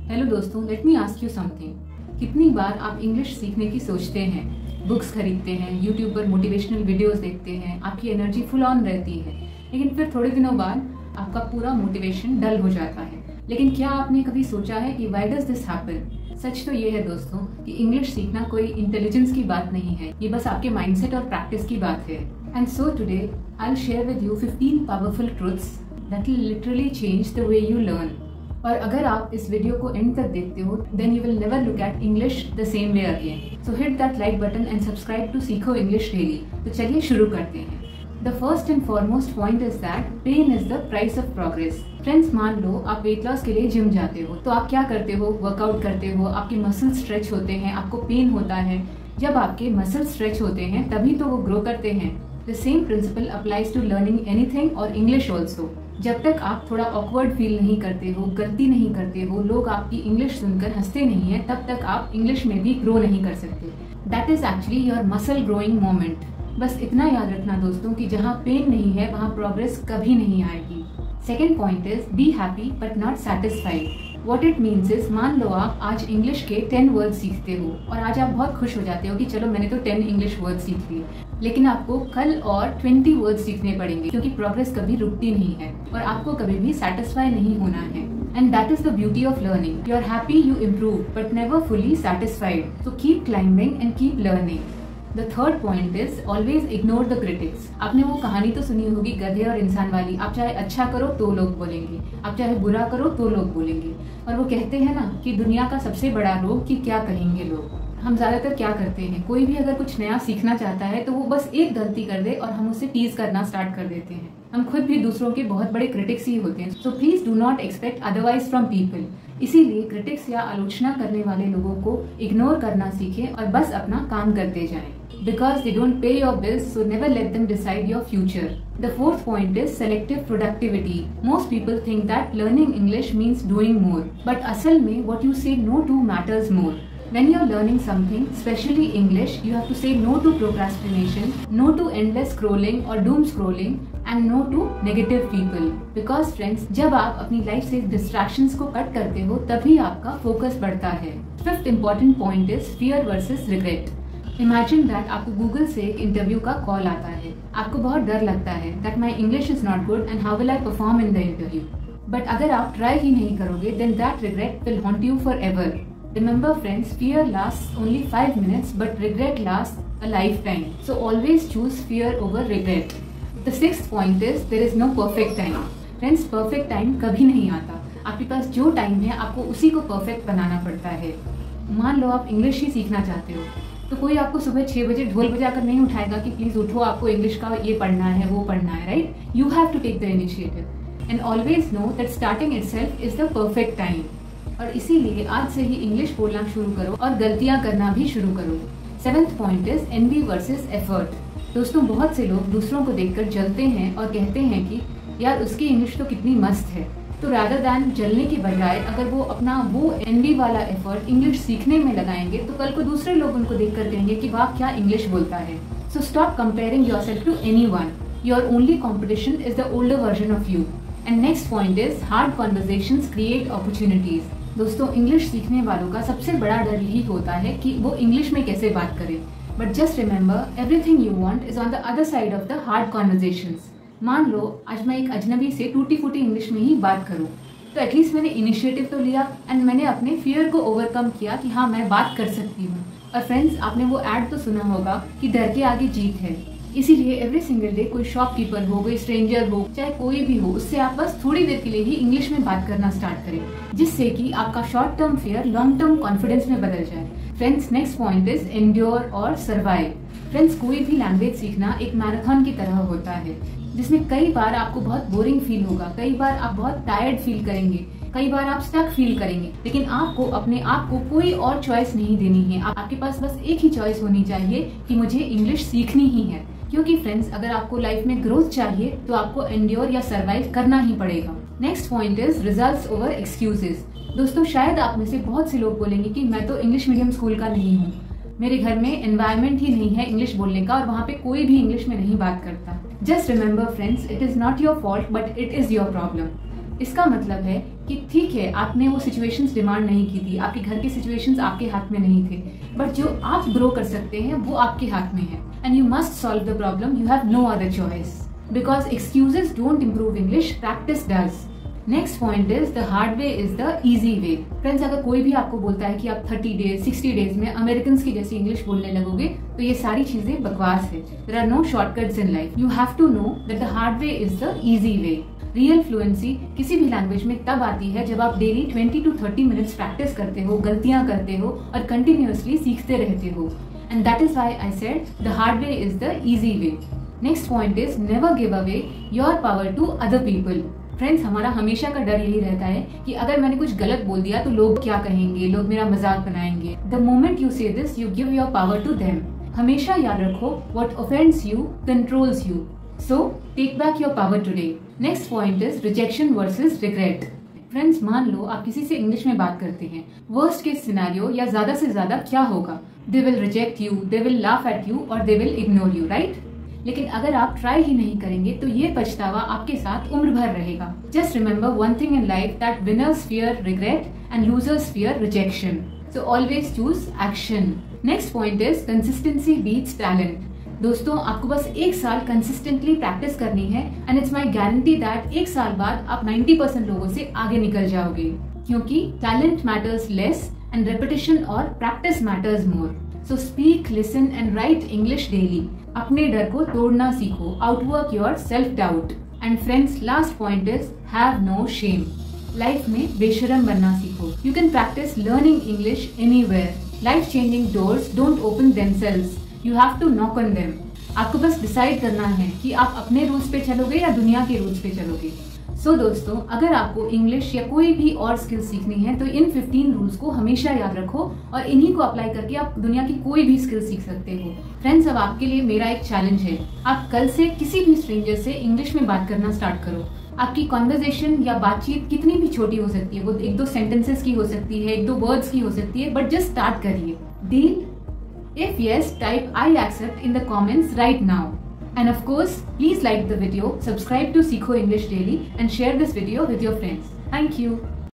Hello दोस्तों, let me ask you something. कितनी बार आप इंग्लिश सीखने की सोचते हैं, बुक्स खरीदते हैं, यूट्यूब पर मोटिवेशनल वीडियोस देखते हैं, आपकी एनर्जी फुल ऑन रहती है, लेकिन फिर थोड़े दिनों बाद आपका पूरा मोटिवेशन डल हो जाता है। लेकिन क्या आपने कभी सोचा है कि व्हाई डज दिस हैपन? सच तो ये है दोस्तों कि इंग्लिश सीखना कोई इंटेलिजेंस की बात नहीं है, ये बस आपके माइंडसेट और प्रैक्टिस की बात है। And so today I will share with you 15 powerful truths that will literally change the way you learn. और अगर आप इस वीडियो को एंड तक देखते हो then you will never look at English the same way again. So hit that like button and subscribe to Seekho English daily. तो चलिए शुरू करते हैं। The first and foremost point is that pain is the price of progress. Friends, मान लो आप weight loss के लिए जिम जाते हो, तो आप क्या करते हो? वर्कआउट करते हो, आपके मसल स्ट्रेच होते हैं, आपको पेन होता है। जब आपके मसल स्ट्रेच होते हैं तभी तो वो ग्रो करते हैं। The same principle applies to learning anything और इंग्लिश ऑल्सो। जब तक आप थोड़ा ऑकवर्ड फील नहीं करते हो, गलती नहीं करते हो, लोग आपकी इंग्लिश सुनकर हंसते नहीं है, तब तक आप इंग्लिश में भी ग्रो नहीं कर सकते। That is actually your muscle growing moment. बस इतना याद रखना दोस्तों कि जहाँ पेन नहीं है वहाँ प्रोग्रेस कभी नहीं आएगी। Second point is be happy but not satisfied. What it means is, मान लो आप आज इंग्लिश के 10 वर्ड्स सीखते हो और आज आप बहुत खुश हो जाते हो कि चलो मैंने तो 10 इंग्लिश वर्ड्स सीख लिए, लेकिन आपको कल और 20 वर्ड्स सीखने पड़ेंगे क्योंकि प्रोग्रेस कभी रुकती नहीं है और आपको कभी भी सेटिस्फाई नहीं होना है। And that is the beauty of learning. You are happy, you improve but never fully satisfied. So keep climbing and keep learning. The third point is always ignore the critics. आपने वो कहानी तो सुनी होगी गधे और इंसान वाली। आप चाहे अच्छा करो तो लोग बोलेंगे, आप चाहे बुरा करो तो लोग बोलेंगे। और वो कहते हैं ना कि दुनिया का सबसे बड़ा रोग कि क्या कहेंगे लोग। हम ज्यादातर क्या करते हैं, कोई भी अगर कुछ नया सीखना चाहता है तो वो बस एक गलती कर दे और हम उसे टीज करना स्टार्ट कर देते हैं। हम खुद भी दूसरों के बहुत बड़े क्रिटिक्स ही होते हैं। So please do not expect otherwise from people. इसीलिए क्रिटिक्स या आलोचना करने वाले लोगों को इग्नोर करना सीखें और बस अपना काम करते जाएं। Because they don't pay your bills, so never let them decide your future. The fourth point is selective productivity. Most people think that learning English means doing more, but असल में what you say no to matters more. When you're learning something, especially English, you have to say no to procrastination, no to endless scrolling or doom scrolling, and no to negative people. Because friends, जब आप अपनी life से distractions को cut करते हो तभी आपका focus बढ़ता है। Fifth important point is fear versus regret. Imagine that आपको गूगल से एक इंटरव्यू का कॉल आता है। आपको बहुत डर लगता है that my English is not good and how will I perform in the interview. But अगर आप ट्राई ही नहीं करोगे then that regret will haunt you forever. Remember friends, fear last only 5 minutes but regret last a lifetime. So always choose fear over regret. The sixth point is there is no perfect time. Friends, perfect time कभी नहीं आता। आपके पास जो time है आपको उसी को perfect बनाना पड़ता है। मान लो आप इंग्लिश ही सीखना चाहते हो तो कोई आपको सुबह 6 बजे ढोल बजाकर नहीं उठाएगा कि प्लीज उठो, आपको इंग्लिश का ये पढ़ना है वो पढ़ना है, right? You have to take the initiative and always know that starting itself is the perfect time. और इसीलिए आज से ही इंग्लिश बोलना शुरू करो और गलतियां करना भी शुरू करो। Seventh point is envy versus effort. दोस्तों, बहुत से लोग दूसरों को देखकर जलते हैं और कहते हैं कि यार उसकी इंग्लिश तो कितनी मस्त है। तो रादर दैन जलने के बजाय अगर वो अपना वो एनवी वाला एफर्ट इंग्लिश सीखने में लगाएंगे तो कल को दूसरे लोग उनको देखकर कहेंगे कि वाह क्या इंग्लिश बोलता है। So stop comparing yourself to anyone. Your only competition is the older version of you. And next point is hard conversations create opportunities. दोस्तों, इंग्लिश सीखने वालों का सबसे बड़ा डर यही होता है कि वो इंग्लिश में कैसे बात करें। But just remember, everything you want is on the other side of the hard conversations. मान लो आज मैं एक अजनबी से टूटी फूटी इंग्लिश में ही बात करूं, तो एटलीस्ट मैंने इनिशिएटिव तो लिया एंड मैंने अपने फियर को ओवरकम किया कि हाँ मैं बात कर सकती हूँ। और फ्रेंड्स, आपने वो एड तो सुना होगा कि डर के आगे जीत है। इसीलिए एवरी सिंगल डे कोई शॉपकीपर हो, कोई स्ट्रेंजर हो, चाहे कोई भी हो, उससे आप बस थोड़ी देर के लिए ही इंग्लिश में बात करना स्टार्ट करें, जिससे कि आपका short term fear long term confidence में बदल जाए। Friends, next point is endure और सर्वाइव। फ्रेंड्स, कोई भी लैंग्वेज सीखना एक मैराथन की तरह होता है जिसमें कई बार आपको बहुत बोरिंग फील होगा, कई बार आप बहुत टायर्ड फील करेंगे, कई बार आप स्टक फील करेंगे, लेकिन आपको अपने आप को कोई और चॉइस नहीं देनी है। आपके पास बस एक ही चॉइस होनी चाहिए कि मुझे इंग्लिश सीखनी ही है। क्योंकि फ्रेंड्स, अगर आपको लाइफ में ग्रोथ चाहिए तो आपको एंड्योर या सर्वाइव करना ही पड़ेगा। Next point is results over excuses. दोस्तों, शायद आप में से बहुत से लोग बोलेंगे कि मैं तो इंग्लिश मीडियम स्कूल का नहीं हूँ, मेरे घर में एनवायरनमेंट ही नहीं है इंग्लिश बोलने का और वहाँ पे कोई भी इंग्लिश में नहीं बात करता। Just remember friends, it is not your fault but it is your problem. इसका मतलब है कि ठीक है, आपने वो सिचुएशंस डिमांड नहीं की थी, आपके घर के सिचुएशंस आपके हाथ में नहीं थे, बट जो आप ग्रो कर सकते हैं वो आपके हाथ में है। And you must solve the problem, you have no other choice, because excuses don't improve English, practice does. Next point is the hard way is the easy way. Friends, अगर कोई भी आपको बोलता है कि आप 30 डेज 60 डेज में American की जैसी इंग्लिश बोलने लगोगे, तो ये सारी चीजें बकवास है। There are no shortcuts in life, you have to know that the hard way is the easy way. Real fluency किसी भी लैंग्वेज में तब आती है जब आप डेली 20 to 30 मिनट्स प्रैक्टिस करते हो, गलतियां करते हो और कंटिन्यूअसली सीखते रहते हो। And that is why I said the hard way is the easy way. Next point is never give away your power to other people. Friends, हमारा हमेशा का डर यही रहता है कि अगर मैंने कुछ गलत बोल दिया तो लोग क्या कहेंगे, लोग मेरा मजाक बनाएंगे। The moment you say this, you give your power to them. हमेशा याद रखो, what offends you controls you, so take back your power today. Next point is rejection versus regret. Friends, मान लो आप किसी से इंग्लिश में बात करते हैं, वर्स्ट केस सिनेरियो या ज्यादा से ज्यादा क्या होगा? They will reject you, they will laugh at you और they will ignore you, right? लेकिन अगर आप ट्राई ही नहीं करेंगे तो ये पछतावा आपके साथ उम्र भर रहेगा। Just remember one thing in life, that winners fear regret and losers fear rejection, so always choose action. Next point is consistency beats talent. दोस्तों, आपको बस 1 साल कंसिस्टेंटली प्रैक्टिस करनी है and it's my guarantee that 1 साल बाद आप 90% लोगों से आगे निकल जाओगे, क्योंकि talent matters less and repetition और practice matters more. So speak, listen and write English daily. अपने डर को तोड़ना सीखो, outwork your self doubt. And friends, last point is have no shame. Life में बेशरम बनना सीखो। You can practice learning English anywhere. Life changing doors don't open themselves, you have to knock on them. आपको बस decide करना है कि आप अपने रूल्स पे चलोगे या दुनिया के रूल्स पे चलोगे। सो दोस्तों, अगर आपको इंग्लिश या कोई भी और स्किल सीखनी है तो इन 15 रूल्स को हमेशा याद रखो और इन्हीं को अप्लाई करके आप दुनिया की कोई भी स्किल सीख सकते हो। फ्रेंड्स, अब आपके लिए मेरा एक चैलेंज है, आप कल से किसी भी स्ट्रेंजर से इंग्लिश में बात करना स्टार्ट करो। आपकी कॉन्वर्जेशन या बातचीत कितनी भी छोटी हो सकती है, वो 1-2 सेंटेंसेस की हो सकती है, 1-2 वर्ड्स की हो सकती है, बट जस्ट स्टार्ट करिए। Deal? If yes, type I accept in the comments right now. And of course, please like the video, subscribe to Seekho English Daily and share this video with your friends. Thank you.